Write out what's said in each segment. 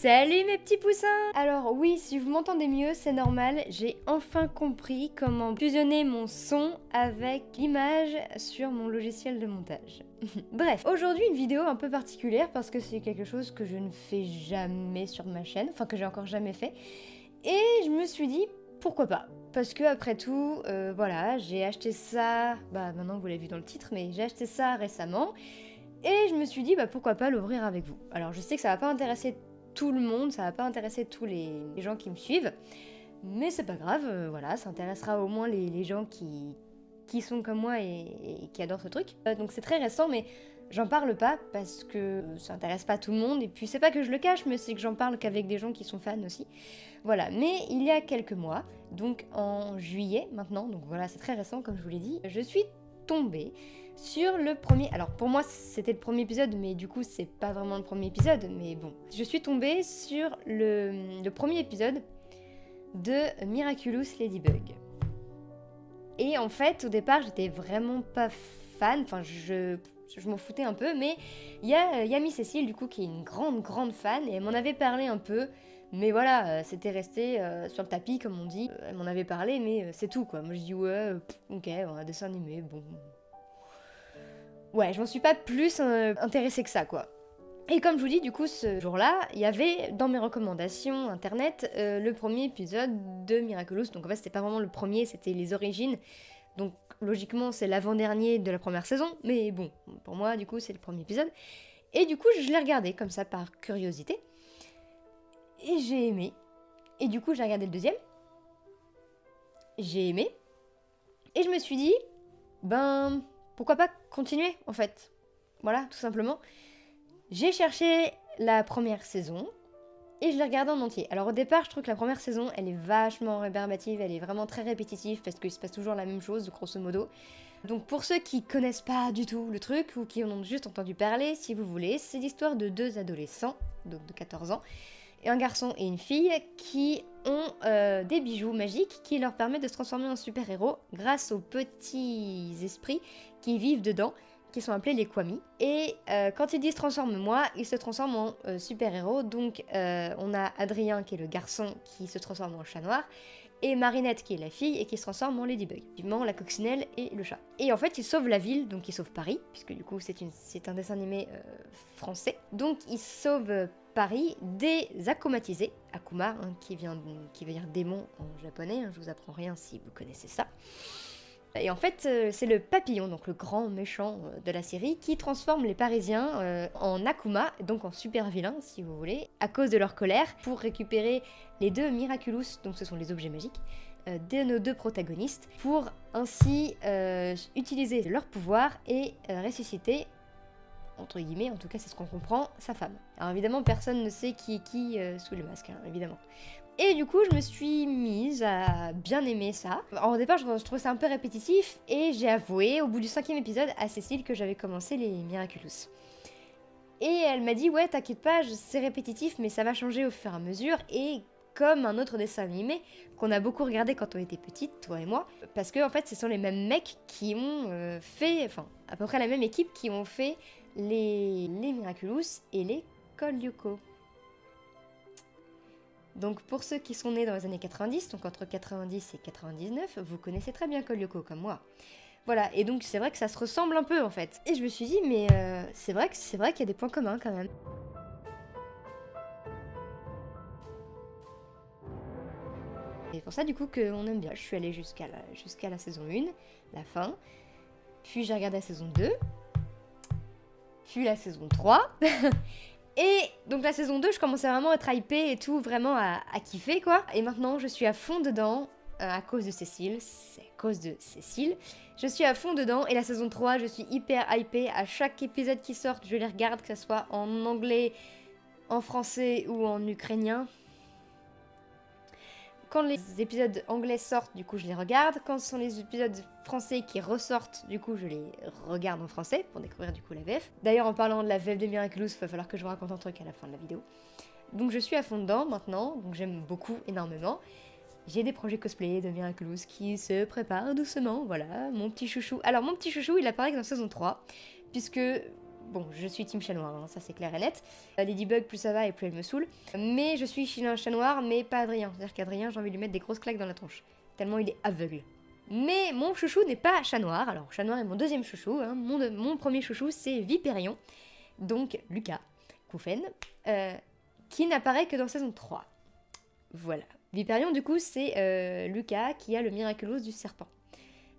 Salut mes petits poussins! Alors oui, si vous m'entendez mieux, c'est normal, j'ai enfin compris comment fusionner mon son avec l'image sur mon logiciel de montage. Bref, aujourd'hui une vidéo un peu particulière parce que c'est quelque chose que je ne fais jamais sur ma chaîne, enfin que j'ai encore jamais fait, et je me suis dit pourquoi pas? Parce que après tout, voilà, j'ai acheté ça, maintenant vous l'avez vu dans le titre, mais j'ai acheté ça récemment, et je me suis dit pourquoi pas l'ouvrir avec vous. Alors je sais que ça va pas intéresser tout le monde, ça va pas intéresser tous les gens qui me suivent, mais c'est pas grave, voilà, ça intéressera au moins les gens qui sont comme moi et qui adorent ce truc. Donc c'est très récent, mais j'en parle pas parce que ça intéresse pas tout le monde, et puis c'est pas que je le cache, mais c'est que j'en parle qu'avec des gens qui sont fans aussi. Voilà, mais il y a quelques mois, donc en juillet maintenant, donc voilà, c'est très récent comme je vous l'ai dit, je suis tombée sur le premier... Alors pour moi c'était le premier épisode, mais du coup c'est pas vraiment le premier épisode, mais bon. Je suis tombée sur le premier épisode de Miraculous Ladybug. Et en fait au départ j'étais vraiment pas fan, enfin je m'en foutais un peu, mais il y a Yami Cécile du coup qui est une grande fan, et elle m'en avait parlé un peu. Mais voilà, c'était resté sur le tapis comme on dit. Elle m'en avait parlé, mais c'est tout quoi. Moi je dis ouais, ok, un dessin animé, bon. Ouais, je m'en suis pas plus intéressée que ça quoi. Et comme je vous dis, du coup, ce jour-là, il y avait dans mes recommandations internet le premier épisode de Miraculous. Donc en fait, c'était pas vraiment le premier, c'était les origines. Donc logiquement, c'est l'avant-dernier de la première saison. Mais bon, pour moi, du coup, c'est le premier épisode. Et du coup, je l'ai regardé comme ça par curiosité. Et j'ai aimé. Et du coup, j'ai regardé le deuxième. J'ai aimé. Et je me suis dit, pourquoi pas continuer en fait. Voilà, tout simplement. J'ai cherché la première saison et je l'ai regardée en entier. Alors au départ, je trouve que la première saison, elle est vachement rébarbative, elle est vraiment très répétitive parce qu'il se passe toujours la même chose, grosso modo. Donc pour ceux qui connaissent pas du tout le truc ou qui en ont juste entendu parler, si vous voulez, c'est l'histoire de deux adolescents, donc de 14 ans, et un garçon et une fille qui ont des bijoux magiques qui leur permettent de se transformer en super-héros grâce aux petits esprits qui vivent dedans, qui sont appelés les Kwami. Et quand ils disent transforme-moi, ils se transforment en super-héros. Donc on a Adrien qui est le garçon qui se transforme en chat noir, et Marinette qui est la fille et qui se transforme en Ladybug, la coccinelle et le chat. Et en fait ils sauvent la ville, donc ils sauvent Paris, puisque du coup c'est un dessin animé français. Donc ils sauvent Paris des akumatisés, Akuma qui veut dire démon en japonais, je vous apprends rien si vous connaissez ça. Et en fait, c'est le papillon, donc le grand méchant de la série, qui transforme les Parisiens en Akuma, donc en super vilains, si vous voulez, à cause de leur colère, pour récupérer les deux Miraculous, donc ce sont les objets magiques, de nos deux protagonistes, pour ainsi utiliser leur pouvoir et ressusciter, entre guillemets, en tout cas c'est ce qu'on comprend, sa femme. Alors évidemment, personne ne sait qui est qui sous le masque, évidemment. Et du coup, je me suis mise à bien aimer ça. Alors, au départ, je trouvais ça un peu répétitif, et j'ai avoué, au bout du 5e épisode, à Cécile que j'avais commencé les Miraculous. Et elle m'a dit, ouais, t'inquiète pas, c'est répétitif, mais ça va changer au fur et à mesure, et comme un autre dessin animé qu'on a beaucoup regardé quand on était petite, toi et moi, parce que en fait, ce sont les mêmes mecs qui ont fait, enfin, à peu près la même équipe qui ont fait les Miraculous et les Code Lyoko. Donc pour ceux qui sont nés dans les années 90, donc entre 90 et 99, vous connaissez très bien Code Lyoko comme moi. Voilà, et donc c'est vrai que ça se ressemble un peu en fait. Et je me suis dit, mais c'est vrai qu'il y a des points communs quand même. Et pour ça du coup qu'on aime bien. Je suis allée jusqu'à la saison 1, la fin. Puis j'ai regardé la saison 2. Puis la saison 3. Et donc la saison 2, je commençais vraiment à être hypée et tout, vraiment à kiffer quoi. Et maintenant, je suis à fond dedans, à cause de Cécile, c'est à cause de Cécile. Je suis à fond dedans, et la saison 3, je suis hyper hypée. À chaque épisode qui sort, je les regarde, que ce soit en anglais, en français ou en ukrainien. Quand les épisodes anglais sortent, du coup je les regarde. Quand ce sont les épisodes français qui ressortent, du coup je les regarde en français pour découvrir du coup la VF. D'ailleurs en parlant de la VF de Miraculous, il va falloir que je vous raconte un truc à la fin de la vidéo. Donc je suis à fond dedans maintenant, donc j'aime beaucoup, énormément. J'ai des projets cosplay de Miraculous qui se préparent doucement, voilà, mon petit chouchou. Alors mon petit chouchou il apparaît que dans saison 3, puisque Bon, je suis team chat noir, hein, ça c'est clair et net. Ladybug, plus ça va et plus elle me saoule. Mais je suis chat noir, mais pas Adrien. C'est-à-dire qu'Adrien, j'ai envie de lui mettre des grosses claques dans la tronche. Tellement il est aveugle. Mais mon chouchou n'est pas chat noir. Alors, chat noir est mon deuxième chouchou. Hein. Mon premier chouchou, c'est Viperion. Donc, Lucas Koufen, qui n'apparaît que dans saison 3. Voilà. Viperion, du coup, c'est Lucas qui a le Miraculous du serpent.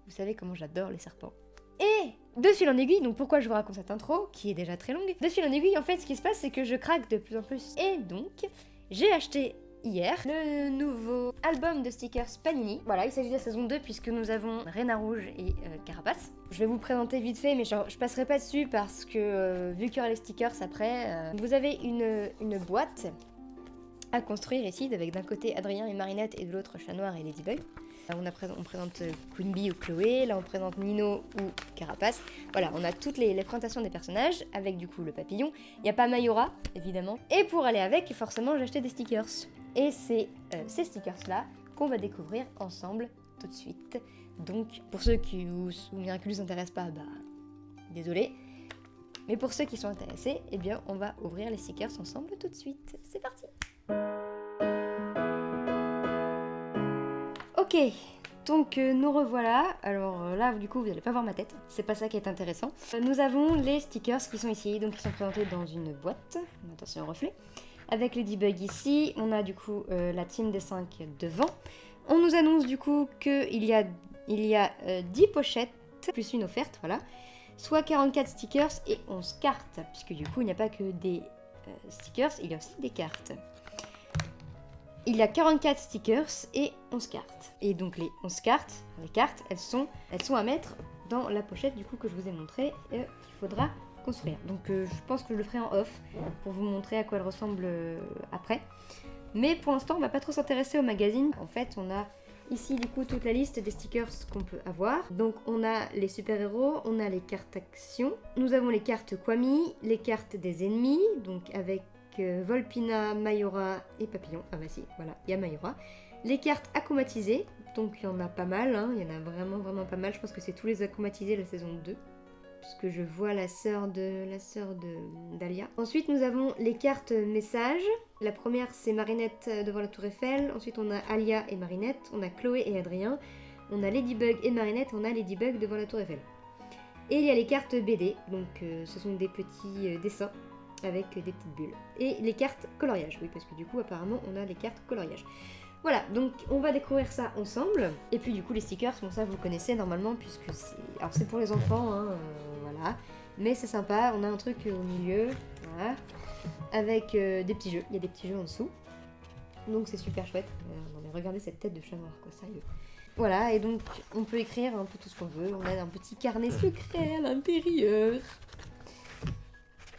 Vous savez comment j'adore les serpents. Et de fil en aiguille, donc pourquoi je vous raconte cette intro, qui est déjà très longue, de fil en aiguille, en fait, ce qui se passe, c'est que je craque de plus en plus. Et donc, j'ai acheté hier le nouveau album de stickers Panini. Voilà, il s'agit de la saison 2, puisque nous avons Reina Rouge et Carapace. Je vais vous présenter vite fait, mais je passerai pas dessus, parce que vu qu'il y aura les stickers après, vous avez une boîte à construire ici, avec d'un côté Adrien et Marinette, et de l'autre Chat Noir et Ladybug. On présente Queen Bee ou Chloé, là on présente Nino ou Carapace. Voilà, on a toutes les présentations des personnages, avec du coup le papillon. Il n'y a pas Mayora, évidemment. Et pour aller avec, forcément j'ai acheté des stickers. Et c'est ces stickers-là qu'on va découvrir ensemble tout de suite. Donc, pour ceux qui où Miraculous s'intéresse pas, bah, désolé. Mais pour ceux qui sont intéressés, eh bien on va ouvrir les stickers ensemble tout de suite. C'est parti! Ok, donc nous revoilà. Alors là, du coup, vous n'allez pas voir ma tête. C'est pas ça qui est intéressant. Nous avons les stickers qui sont ici, donc ils sont présentés dans une boîte. Attention au reflet. Avec Ladybug ici, on a du coup la team des 5 devant. On nous annonce du coup qu'il y a 10 pochettes, plus une offerte, voilà. Soit 44 stickers et 11 cartes, puisque du coup, il n'y a pas que des stickers, il y a aussi des cartes. Il y a 44 stickers et 11 cartes. Et donc les 11 cartes, elles sont à mettre dans la pochette du coup que je vous ai montré et qu'il faudra construire. Donc je pense que je le ferai en off pour vous montrer à quoi elles ressemblent après. Mais pour l'instant on va pas trop s'intéresser au magazine. En fait on a ici du coup toute la liste des stickers qu'on peut avoir. Donc on a les super-héros, on a les cartes actions, nous avons les cartes Kwami, les cartes des ennemis, donc avec Volpina, Mayora et Papillon. Ah bah si, voilà, il y a Mayora. Les cartes akumatisées, donc il y en a pas mal, hein, il y en a vraiment pas mal. Je pense que c'est tous les akumatisés de la saison 2. Puisque je vois la sœur d'Alia. Ensuite nous avons les cartes messages. La première c'est Marinette devant la tour Eiffel. Ensuite on a Alia et Marinette. On a Chloé et Adrien. On a Ladybug et Marinette. On a Ladybug devant la tour Eiffel. Et il y a les cartes BD. Donc ce sont des petits dessins avec des petites bulles. Et les cartes coloriage, oui, parce que du coup, apparemment, on a les cartes coloriage. Voilà, donc on va découvrir ça ensemble. Et puis du coup, les stickers, bon ça, vous connaissez normalement, puisque c'est... Alors c'est pour les enfants, hein, voilà. Mais c'est sympa, on a un truc au milieu, voilà. Avec des petits jeux, il y a des petits jeux en dessous. Donc c'est super chouette. Non mais regardez cette tête de chat noir, quoi, sérieux. Voilà, et donc on peut écrire un peu tout ce qu'on veut. On a un petit carnet secret à l'intérieur.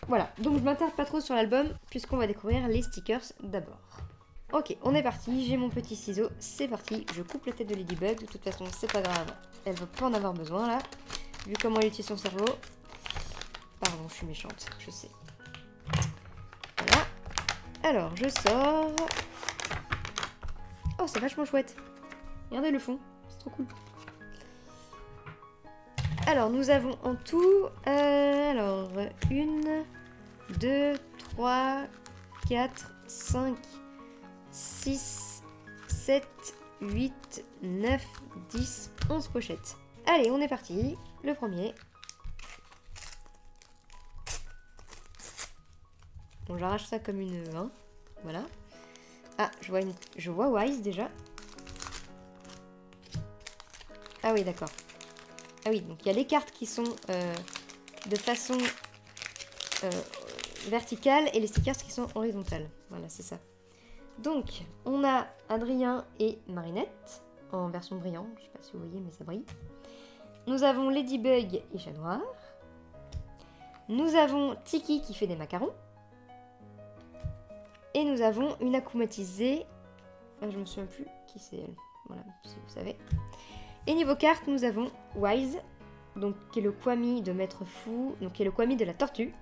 Voilà, donc je m'attarde pas trop sur l'album puisqu'on va découvrir les stickers d'abord. Ok, on est parti, j'ai mon petit ciseau, c'est parti, je coupe la tête de Ladybug, de toute façon c'est pas grave, elle va pas en avoir besoin là, vu comment elle utilise son cerveau. Pardon, je suis méchante, je sais. Voilà, alors je sors... Oh, c'est vachement chouette. Regardez le fond, c'est trop cool. Alors, nous avons en tout, 1, 2, 3, 4, 5, 6, 7, 8, 9, 10, 11 pochettes. Allez, on est parti. Le premier. Bon, j'arrache ça comme une 1. Voilà. Ah, je vois Wise déjà. Ah oui, d'accord. Ah oui, donc il y a les cartes qui sont de façon verticale et les stickers qui sont horizontales. Voilà, c'est ça. Donc, on a Adrien et Marinette en version brillante. Je sais pas si vous voyez, mais ça brille. Nous avons Ladybug et Chat Noir. Nous avons Tiki qui fait des macarons. Et nous avons une akumatisée. Ah, je me souviens plus qui c'est elle. Voilà, si vous savez. Et niveau carte, nous avons Wise, donc qui est le Kwami de Maître Fou, donc qui est le Kwami de la tortue.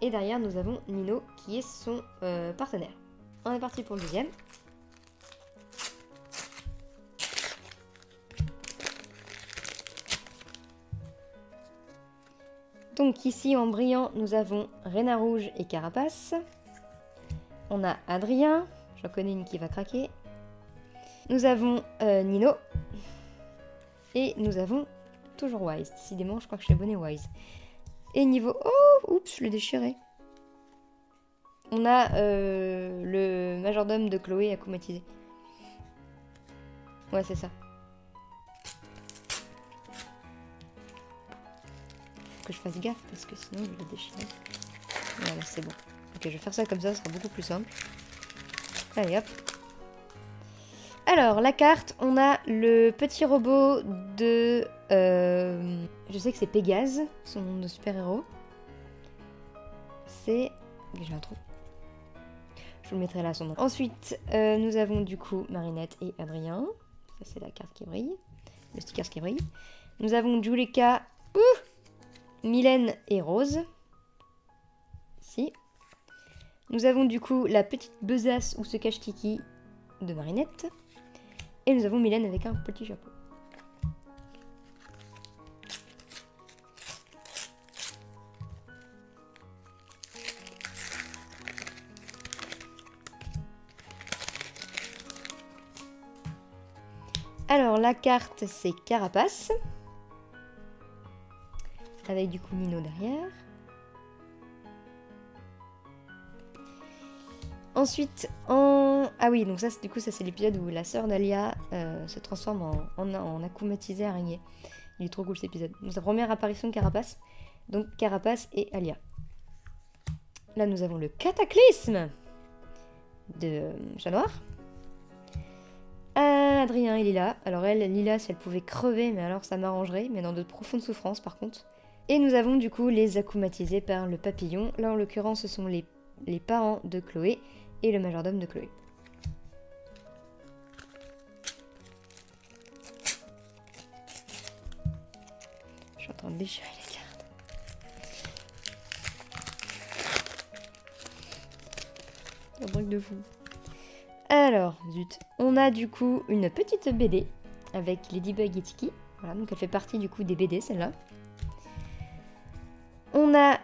Et derrière, nous avons Nino, qui est son partenaire. On est parti pour le deuxième. Donc ici en brillant, nous avons Reina Rouge et Carapace. On a Adrien, j'en connais une qui va craquer. Nous avons Nino. Et nous avons toujours Wise. Décidément, je crois que je suis abonnée Wise. Et niveau... Oh, oups, je l'ai déchiré. On a le majordome de Chloé akumatisé. Ouais, c'est ça. Faut que je fasse gaffe parce que sinon je vais le déchirer. Voilà, c'est bon. Ok, je vais faire ça comme ça sera beaucoup plus simple. Allez, hop. Alors, la carte, on a le petit robot de... je sais que c'est Pégase, son nom de super-héros. C'est... J'ai un trou. Je vous le mettrai là son nom. Ensuite, nous avons du coup Marinette et Adrien. Ça, c'est la carte qui brille. Le sticker qui brille. Nous avons Juleka, Mylène et Rose. Ici. Nous avons du coup la petite besace où se cache Kiki de Marinette. Et nous avons Mylène avec un petit chapeau. Alors la carte c'est Carapace. Avec du coup Nino derrière. Ensuite, ah oui, donc ça, du coup, ça c'est l'épisode où la sœur d'Alia se transforme en akumatisé araignée. Il est trop cool cet épisode. Donc sa première apparition de Carapace. Donc Carapace et Alia. Là, nous avons le cataclysme de Chat Noir. Adrien et Lila. Alors elle, Lila, si elle pouvait crever, mais alors ça m'arrangerait, mais dans de profondes souffrances par contre. Et nous avons du coup les akumatisés par le papillon. Là, en l'occurrence, ce sont les parents de Chloé et le majordome de Chloé. Je suis en train de déchirer les cartes. Un truc de fou. Alors, zut. On a du coup une petite BD avec Ladybug et Tiki. Voilà, donc elle fait partie du coup des BD, celle-là. On a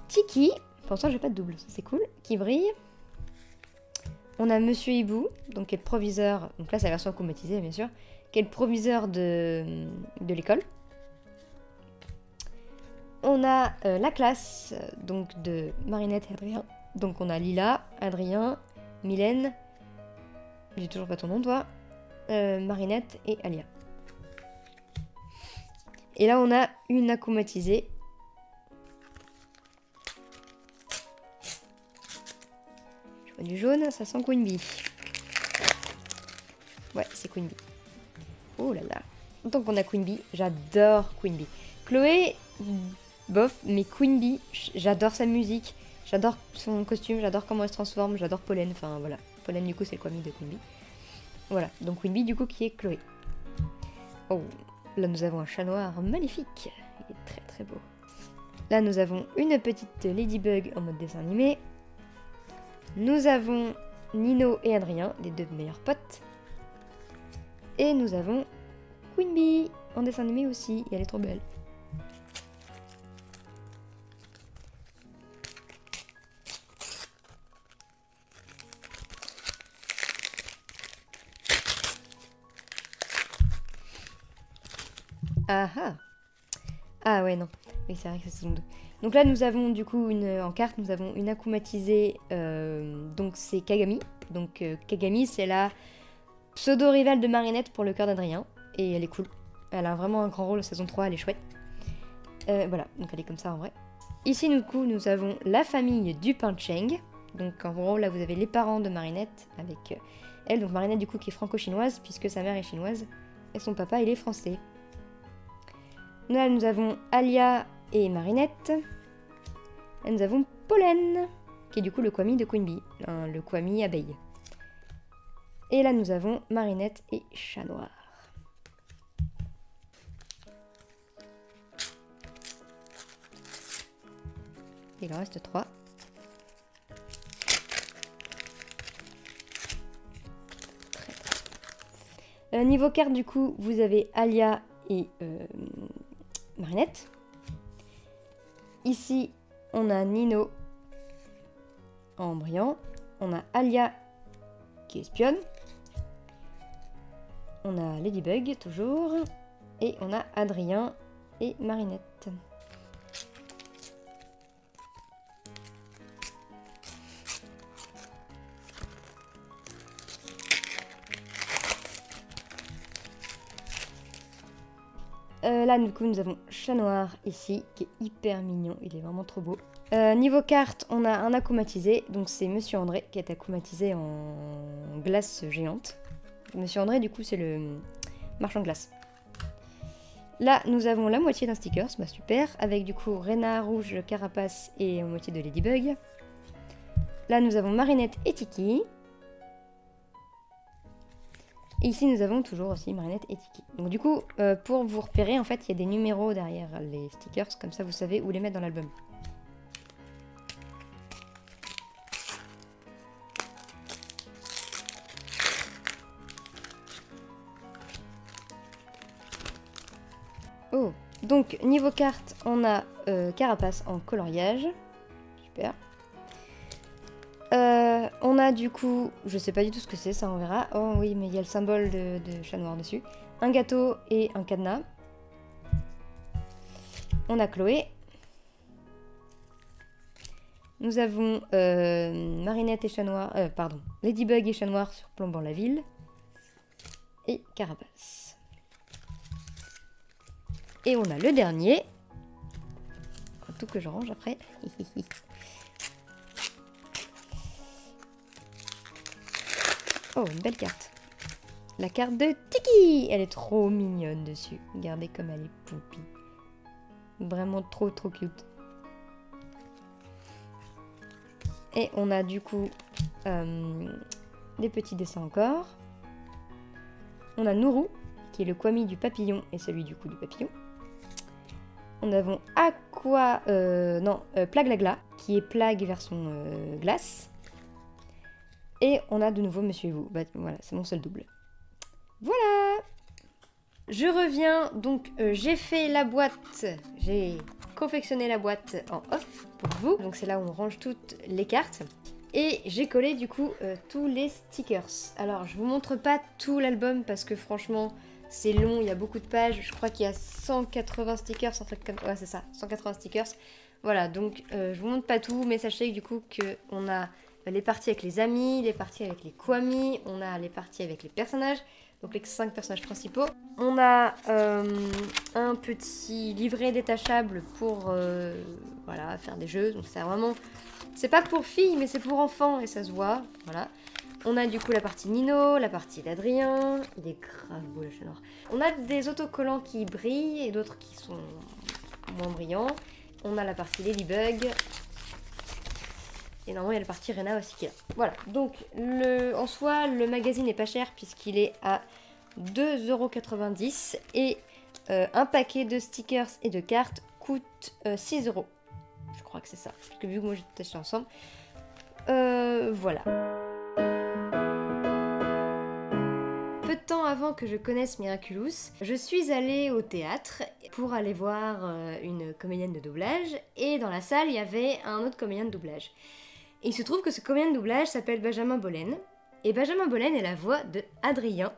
Tiki. Pour l'instant, j'ai pas de double, ça c'est cool. Qui brille. On a Monsieur Hibou, donc qui est le proviseur. Donc là, c'est la version akumatisée, bien sûr. Qui est le proviseur de l'école. On a la classe donc de Marinette et Adrien. Donc on a Lila, Adrien, Mylène. J'ai toujours pas ton nom, toi. Marinette et Alia. Et là, on a une akumatisée. Du jaune, ça sent Queen Bee. Ouais, c'est Queen Bee. Oh là là. Donc on a Queen Bee, j'adore Queen Bee. Chloé, bof, mais Queen Bee, j'adore sa musique, j'adore son costume, j'adore comment elle se transforme, j'adore Pollen, enfin voilà. Pollen du coup c'est le Kwami de Queen Bee. Voilà, donc Queen Bee du coup qui est Chloé. Oh, là nous avons un chat noir magnifique, il est très très beau. Là nous avons une petite Ladybug en mode dessin animé. Nous avons Nino et Adrien, les deux meilleurs potes. Et nous avons Queen Bee en dessin animé aussi, et elle est trop belle. Ah ah. Ah ouais, non. Oui, c'est vrai que c'est saison 2. Donc là, nous avons du coup en carte, nous avons une akumatisée, donc c'est Kagami. Donc Kagami, c'est la pseudo-rivale de Marinette pour le cœur d'Adrien. Et elle est cool. Elle a vraiment un grand rôle en saison 3, elle est chouette. Voilà, donc elle est comme ça en vrai. Ici, du coup, nous avons la famille du Pancheng. Donc en gros, là, vous avez les parents de Marinette avec elle. Donc Marinette, du coup, qui est franco-chinoise, puisque sa mère est chinoise. Et son papa, il est français. Là, nous avons Alia et Marinette. Et nous avons Pollen, qui est du coup le Kwami de Queen Bee, le Kwami abeille. Et là, nous avons Marinette et Chat Noir. Il en reste 3. Niveau carte, du coup, vous avez Alia et Marinette. Ici, on a Nino en brillant. On a Alia qui espionne. On a Ladybug toujours. Et on a Adrien et Marinette. Là, du coup, nous avons Chat Noir ici, qui est hyper mignon. Il est vraiment trop beau. Niveau carte, on a un aquamatisé. Donc, c'est Monsieur André qui est aquamatisé en glace géante. Monsieur André, du coup, c'est le marchand de glace. Là, nous avons la moitié d'un sticker, bah super. Avec, du coup, Renard, Rouge, Carapace et la moitié de Ladybug. Là, nous avons Marinette et Tiki. Et ici, nous avons toujours aussi Marinette et Tiki. Donc du coup, pour vous repérer, en fait, il y a des numéros derrière les stickers. Comme ça, vous savez où les mettre dans l'album. Oh, donc niveau carte, on a Carapace en coloriage. Super. On a du coup, je sais pas du tout ce que c'est, ça on verra. Oh oui, mais il y a le symbole de Chat Noir dessus. Un gâteau et un cadenas. On a Chloé. Nous avons Marinette et Chat Noir, pardon, Ladybug et Chat Noir surplombant la ville. Et Carapace. Et on a le dernier. Tout que je range après. Oh, une belle carte. La carte de Tiki. Elle est trop mignonne dessus. Regardez comme elle est poupie. Vraiment trop cute. Et on a du coup des petits dessins encore. On a Nourou, qui est le Kwami du papillon et celui du coup du papillon. On a Plaglagla, qui est Plague version glace. Et on a de nouveau Monsieur et Vous. Bah, voilà, c'est mon seul double. Voilà. Je reviens, donc j'ai fait la boîte, j'ai confectionné la boîte en off pour vous. Donc c'est là où on range toutes les cartes. Et j'ai collé du coup tous les stickers. Alors je vous montre pas tout l'album parce que franchement c'est long, il y a beaucoup de pages. Je crois qu'il y a 180 stickers, un truc comme... Ouais c'est ça, 180 stickers. Voilà, donc je vous montre pas tout, mais sachez du coup qu'on a les parties avec les amis, les parties avec les Kwami, on a les parties avec les personnages, donc les 5 personnages principaux. On a un petit livret détachable pour voilà, faire des jeux, donc c'est vraiment... C'est pas pour filles, mais c'est pour enfants, et ça se voit, voilà. On a du coup la partie Nino, la partie d'Adrien, il est grave beau le Chat Noir. On a des autocollants qui brillent et d'autres qui sont moins brillants. On a la partie Ladybug. Et normalement il y a la partie Rena aussi qui est là. Voilà, donc en soi le magazine n'est pas cher puisqu'il est à 2,90 € et un paquet de stickers et de cartes coûte 6 €. Je crois que c'est ça, parce que vu que moi j'ai tout acheté ensemble. Voilà. Peu de temps avant que je connaisse Miraculous, je suis allée au théâtre pour aller voir une comédienne de doublage et dans la salle il y avait un autre comédien de doublage. Et il se trouve que ce comédien de doublage s'appelle Benjamin Bollen et Benjamin Bollen est la voix de Adrien,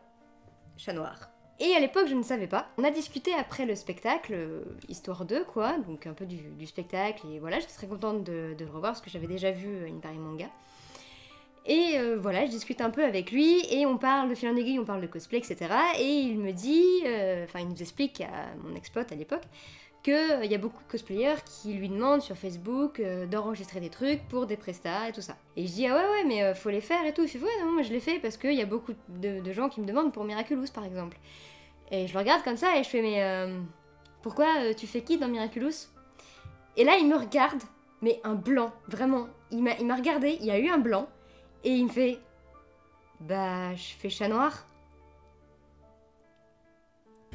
Chat Noir. Et à l'époque je ne savais pas. On a discuté après le spectacle, histoire 2 quoi, donc un peu du spectacle et voilà, j'étais très contente de le revoir parce que j'avais déjà vu une Paris Manga. Et voilà, je discute un peu avec lui et on parle de fil en aiguille, on parle de cosplay, etc. Et il me dit, enfin il nous explique à mon ex-pote à l'époque, qu'il y a beaucoup de cosplayers qui lui demandent sur Facebook d'enregistrer des trucs pour des prestats et tout ça. Et je dis, ah ouais, mais faut les faire et tout. Il fait, ouais, non, moi je les fais parce qu'il y a beaucoup de gens qui me demandent pour Miraculous par exemple. Et je le regarde comme ça et je fais, mais pourquoi tu fais qui dans Miraculous? Et là il me regarde, mais un blanc, vraiment. Il m'a regardé, il y a eu un blanc. Et il me fait, bah, je fais Chat Noir.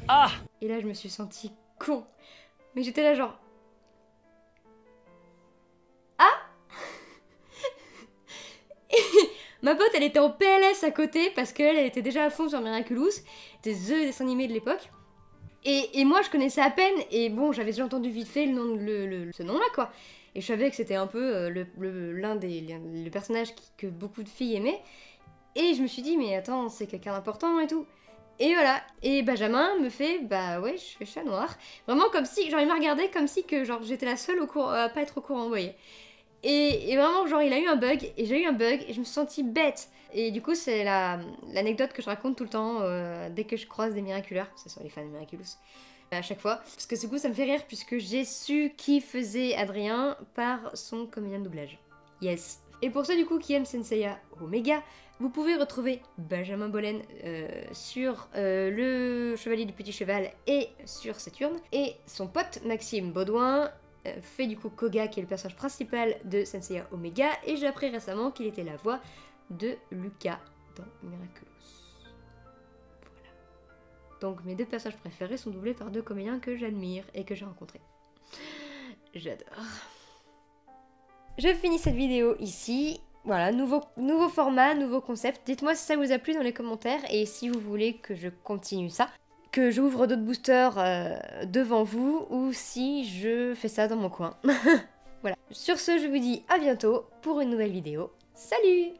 Ah! Et là, je me suis sentie con. Mais j'étais là genre... Ah! Et ma pote, elle était en PLS à côté parce qu'elle était déjà à fond sur Miraculous. C'était THE dessin animé de l'époque. Et moi, je connaissais à peine, et bon, j'avais déjà entendu vite fait le nom, ce nom-là, quoi. Et je savais que c'était un peu l'un des personnages que beaucoup de filles aimaient. Et je me suis dit, mais attends, c'est quelqu'un d'important et tout. Et voilà. Et Benjamin me fait, bah ouais, je fais chat noir. Vraiment comme si, genre il m'a regardé comme si que genre j'étais la seule à pas être au courant, vous voyez. Et vraiment, genre il a eu un bug, et j'ai eu un bug, et je me suis sentie bête. Et du coup, c'est l'anecdote que je raconte tout le temps dès que je croise des miraculeurs, que ce soit les fans de Miraculous, à chaque fois. Parce que du coup, ça me fait rire puisque j'ai su qui faisait Adrien par son comédien de doublage. Yes. Et pour ceux du coup qui aiment Senseiya Omega, vous pouvez retrouver Benjamin Bollen sur le Chevalier du Petit Cheval et sur Saturne. Et son pote Maxime Baudouin fait du coup Koga qui est le personnage principal de Senseiya Omega. Et j'ai appris récemment qu'il était la voix de Lucas dans Miraculous. Voilà. Donc mes deux personnages préférés sont doublés par deux comédiens que j'admire et que j'ai rencontrés. J'adore. Je finis cette vidéo ici. Voilà, nouveau format, nouveau concept. Dites-moi si ça vous a plu dans les commentaires et si vous voulez que je continue ça, que j'ouvre d'autres boosters devant vous ou si je fais ça dans mon coin. Voilà. Sur ce, je vous dis à bientôt pour une nouvelle vidéo. Salut!